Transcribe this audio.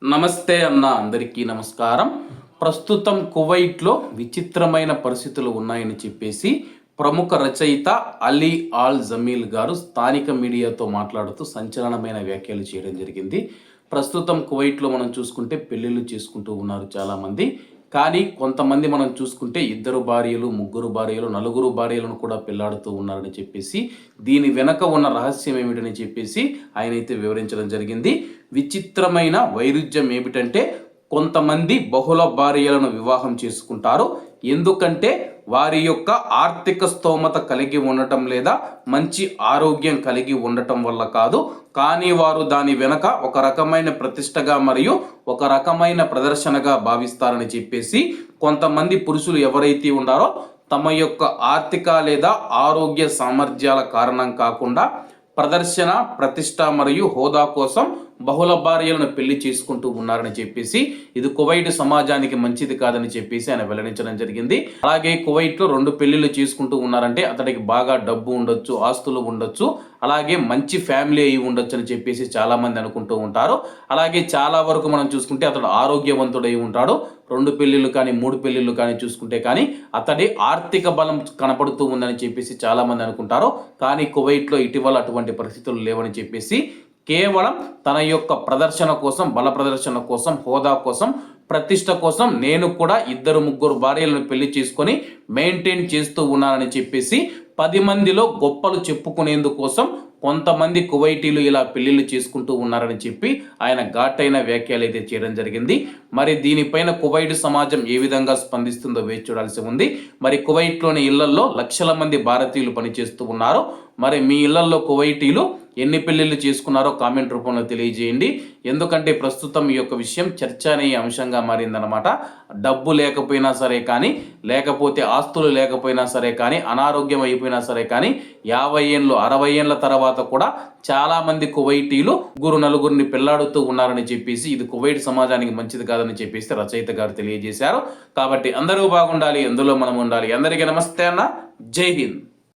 నమస్తే అన్న, అందరికీ నమస్కారం. ప్రస్తుతం కువైట్లో విచిత్రమైన పరిస్థితులు ఉన్నాయని చెప్పేసి ప్రముఖ రచయిత అలీ ఆల్ జమీల్ గారు స్థానిక మీడియాతో మాట్లాడుతూ సంచలనమైన వ్యాఖ్యలు చేయడం జరిగింది. ప్రస్తుతం కువైట్లో మనం చూసుకుంటే పెళ్ళిళ్ళు చేసుకుంటూ ఉన్నారు చాలామంది. కానీ కొంతమంది మనం చూసుకుంటే 2 భార్యలు, 3 భార్యలు, 4 భార్యలను కూడా పెళ్లాడుతూ ఉన్నారని చెప్పేసి దీని వెనక ఉన్న రహస్యం ఏమిటని చెప్పేసి ఆయన అయితే వివరించడం జరిగింది. విచిత్రమైన వైరుధ్యం ఏమిటంటే కొంతమంది బహుళ భార్యలను వివాహం చేసుకుంటారు. ఎందుకంటే వారి యొక్క ఆర్థిక స్తోమత కలిగి ఉండటం లేదా మంచి ఆరోగ్యం కలిగి ఉండటం వల్ల కాదు, కానీ వారు దాని వెనక ఒక రకమైన ప్రతిష్టగా మరియు ఒక రకమైన ప్రదర్శనగా భావిస్తారని చెప్పేసి కొంతమంది పురుషులు ఎవరైతే ఉన్నారో తమ యొక్క ఆర్థిక లేదా ఆరోగ్య సామర్థ్యాల కారణం కాకుండా ప్రదర్శన, ప్రతిష్ట మరియు హోదా కోసం బహుళ భార్యలను పెళ్లి చేసుకుంటూ ఉన్నారని చెప్పేసి ఇది కువైట్ సమాజానికి మంచిది కాదని చెప్పేసి ఆయన వెల్లడించడం జరిగింది. అలాగే కువైట్లో 2 పెళ్లిళ్ళు చేసుకుంటూ ఉన్నారంటే అతడికి బాగా డబ్బు ఉండొచ్చు, ఆస్తులు ఉండొచ్చు, అలాగే మంచి ఫ్యామిలీ అయి ఉండొచ్చు అని చెప్పేసి చాలా మంది అనుకుంటూ ఉంటారు. అలాగే చాలా వరకు మనం చూసుకుంటే అతడు ఆరోగ్యవంతుడై ఉంటాడు. 2 పెళ్లిళ్ళు కానీ 3 పెళ్లిళ్ళు కానీ చూసుకుంటే కానీ అతడి ఆర్థిక బలం కనపడుతూ ఉందని చెప్పేసి చాలా మంది అనుకుంటారు. కానీ కువైట్లో ఇటీవల అటువంటి పరిస్థితులు లేవని చెప్పేసి కేవలం తన యొక్క ప్రదర్శన కోసం, బల ప్రదర్శన కోసం, హోదా కోసం, ప్రతిష్ట కోసం నేను కూడా 2-3 భార్యలను పెళ్లి చేసుకొని మెయింటైన్ చేస్తూ ఉన్నానని చెప్పేసి 10 మందిలో గొప్పలు చెప్పుకునేందుకోసం కొంతమంది కువైటీలు ఇలా పెళ్లిళ్ళు చేసుకుంటూ ఉన్నారని చెప్పి ఆయన ఘాటైన వ్యాఖ్యలు అయితే చేయడం జరిగింది. మరి దీనిపైన కువైట్ సమాజం ఏ విధంగా స్పందిస్తుందో వేచి చూడాల్సి ఉంది. మరి కువైట్లోని ఇళ్లల్లో లక్షల మంది భారతీయులు పనిచేస్తూ ఉన్నారు. మరి మీ ఇళ్లల్లో కువైటీలు ఎన్ని పెళ్లిళ్ళు చేసుకున్నారో కామెంట్ రూపంలో తెలియజేయండి. ఎందుకంటే ప్రస్తుతం ఈ యొక్క విషయం చర్చనీయ అంశంగా మారిందనమాట. డబ్బు లేకపోయినా సరే కానీ, లేకపోతే ఆస్తులు లేకపోయినా సరే కానీ, అనారోగ్యం అయిపోయినా సరే కానీ 50 ఏళ్ళు 60 ఏళ్ళ తర్వాత కూడా చాలామంది కువైటీలు 3-4 పెళ్లాడుతూ ఉన్నారని చెప్పేసి ఇది కువైట్ సమాజానికి మంచిది కాదని చెప్పేసి రచయిత గారు తెలియజేశారు. కాబట్టి అందరూ బాగుండాలి, అందులో మనం ఉండాలి. అందరికీ నమస్తే అన్న, జై హింద్.